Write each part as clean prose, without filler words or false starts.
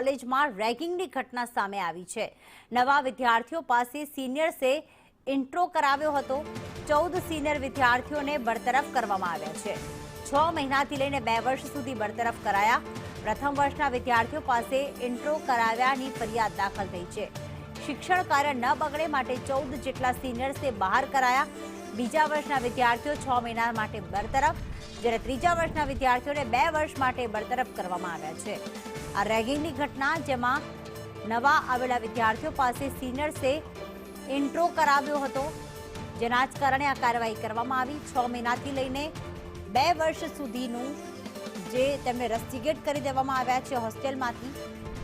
કોલેજમાં રેગિંગની ઘટના સામે આવી છે। નવા વિદ્યાર્થીઓ પાસે સિનિયર્સે ઇન્ટ્રો કરાવ્યો હતો। 14 સિનિયર વિદ્યાર્થીઓને બરતરફ કરવામાં આવ્યા છે। 6 મહિનાથી લઈને 2 વર્ષ સુધી બરતરફ કરાયા। પ્રથમ વર્ષના વિદ્યાર્થીઓ પાસે ઇન્ટ્રો કરાવ્યાની ફરિયાદ દાખલ થઈ છે। શિક્ષણ કાર્ય ન બગડે માટે 14 જેટલા સિનિયર્સે બહાર કરાયા। બીજા વર્ષના વિદ્યાર્થીઓ 6 મહિના માટે બરતરફ, જ્યારે ત્રીજા વર્ષના વિદ્યાર્થીઓને 2 વર્ષ માટે બરતરફ કરવામાં આવ્યા છે। આ રેગિંગની ઘટના જેમાં નવા આવેલા વિદ્યાર્થીઓ પાસે સિનિયર્સે ઇન્ટ્રો કરાવ્યો હતો, જેના જ કારણે આ કાર્યવાહી કરવામાં આવી। 6 મહિનાથી લઈને 2 વર્ષ સુધીનું જે તેમને રસ્ટિકેટ કરી દેવામાં આવ્યા છે હોસ્ટેલમાંથી।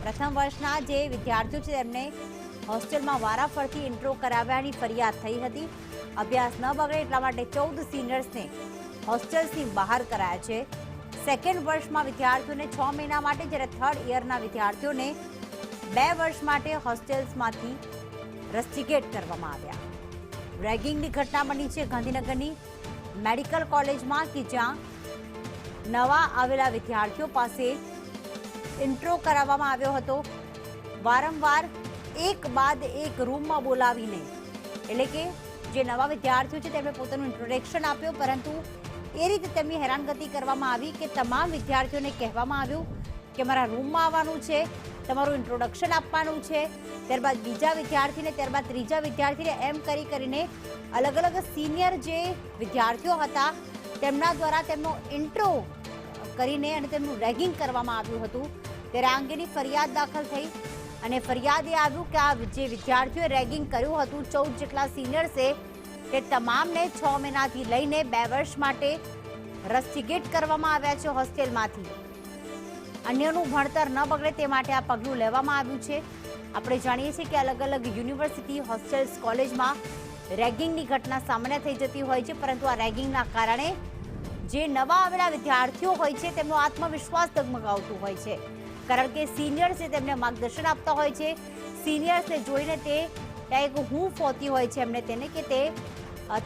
પ્રથમ વર્ષના જે વિદ્યાર્થીઓ છે તેમને હોસ્ટેલમાં વારાફરતી ઇન્ટ્રો કરાવ્યાની ફરિયાદ થઈ હતી। અભ્યાસ ન બગડે એટલા માટે 14 સિનિયર્સને હોસ્ટેલ્સથી બહાર કરાયા છે। સેકન્ડ વર્ષમાં વિદ્યાર્થીઓને 6 મહિના માટે, જ્યારે થર્ડ યરના વિદ્યાર્થીઓને 2 વર્ષ માટે હોસ્ટેલ્સમાંથી રસ્ટિકેટ કરવામાં આવ્યા। રેગિંગની ઘટના બની છે ગાંધીનગરની મેડિકલ કોલેજમાં, કે જ્યાં નવા આવેલા વિદ્યાર્થીઓ પાસે ઇન્ટ્રો કરાવવામાં આવ્યો હતો। વારંવાર એક બાદ એક રૂમમાં બોલાવીને, એટલે કે જે નવા વિદ્યાર્થીઓ છે તેમને પોતાનું ઇન્ટ્રોડક્શન આપ્યો, પરંતુ એ રીતે તેમની હેરાનગતિ કરવામાં આવી કે તમામ વિદ્યાર્થીઓને કહેવામાં આવ્યું કે મારા રૂમમાં આવવાનું છે, તમારું ઇન્ટ્રોડક્શન આપવાનું છે, ત્યારબાદ બીજા વિદ્યાર્થીને, ત્યારબાદ ત્રીજા વિદ્યાર્થીને, એમ કરીને અલગ અલગ સિનિયર જે વિદ્યાર્થીઓ હતા તેમના દ્વારા તેમનો ઇન્ટ્રો કરીને અને તેમનું રેગિંગ કરવામાં આવ્યું હતું। ત્યારે આ અંગેની ફરિયાદ દાખલ થઈ અને ફરિયાદ એ આવ્યું કે આ જે વિદ્યાર્થીઓએ રેગિંગ કર્યું હતું 14 જેટલા સિનિયર્સે, તે તમામને 6 મહિનાથી લઈને 2 વર્ષ માટે રસ્ટિકેટ કરવામાં આવ્યા છે હોસ્ટેલમાંથી। અન્યનું ભણતર ન બગડે તે માટે આ પગલું લેવામાં આવ્યું છે। આપણે જાણીએ છીએ કે અલગ અલગ યુનિવર્સિટી, હોસ્ટેલ્સ, કોલેજમાં રેગિંગની ઘટના સામાન્ય થઈ જતી હોય છે, પરંતુ આ રેગિંગના કારણે જે નવા આવેલા વિદ્યાર્થીઓ હોય છે તેમનો આત્મવિશ્વાસ ડગમગાવતું હોય છે, કારણ કે સિનિયર્સે તેમને માર્ગદર્શન આપતા હોય છે। સિનિયર્સને જોઈને તે એક હૂંફ હોતી હોય છે એમને તેને કે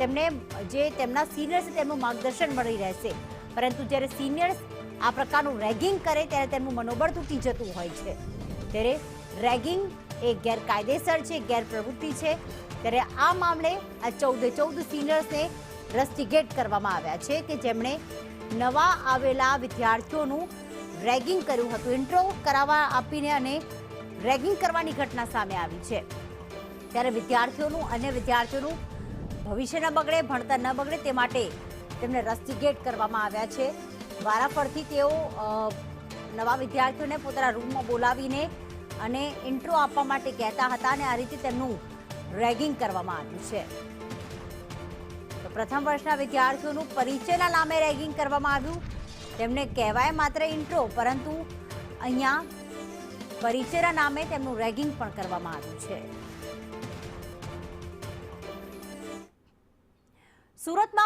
તેમને જે તેમના સિનિયર્સ તેમનું માર્ગદર્શન મળી રહેશે, પરંતુ જ્યારે સિનિયર્સ આ પ્રકારનું રેગિંગ કરે ત્યારે તેમનું મનોબળ તૂટી જતું હોય છે। ત્યારે રેગિંગ એ ગેરકાયદેસર છે, ગેરપ્રવૃત્તિ છે। ત્યારે આ મામલે આ 14 સિનિયર્સને રસ્ટિકેટ કરવામાં આવ્યા છે કે જેમણે નવા આવેલા વિદ્યાર્થીઓનું રેગિંગ કર્યું હતું, ઇન્ટ્રો કરાવવા આપીને અને રેગિંગ કરવાની ઘટના સામે આવી છે। ત્યારે વિદ્યાર્થીઓનું, અન્ય વિદ્યાર્થીઓનું ભવિષ્ય ન બગડે, ભણતર ન બગડે તે માટે તેમને રસ્ટિકેટ કરવામાં આવ્યા છે। વારાફરતી તેઓ નવા વિદ્યાર્થીઓને પોતાના રૂમમાં બોલાવીને અને ઇન્ટ્રો આપવા માટે કહેતા હતા અને આ રીતે તેમનું રેગિંગ કરવામાં આવ્યું છે। તો પ્રથમ વર્ષના વિદ્યાર્થીઓનું પરિચયના નામે રેગિંગ કરવામાં આવ્યું। તેમને કહેવાય માત્ર ઇન્ટ્રો, પરંતુ અહીંયા પરિચયના નામે તેમનું રેગિંગ પણ કરવામાં આવ્યું છે। સુરતમાં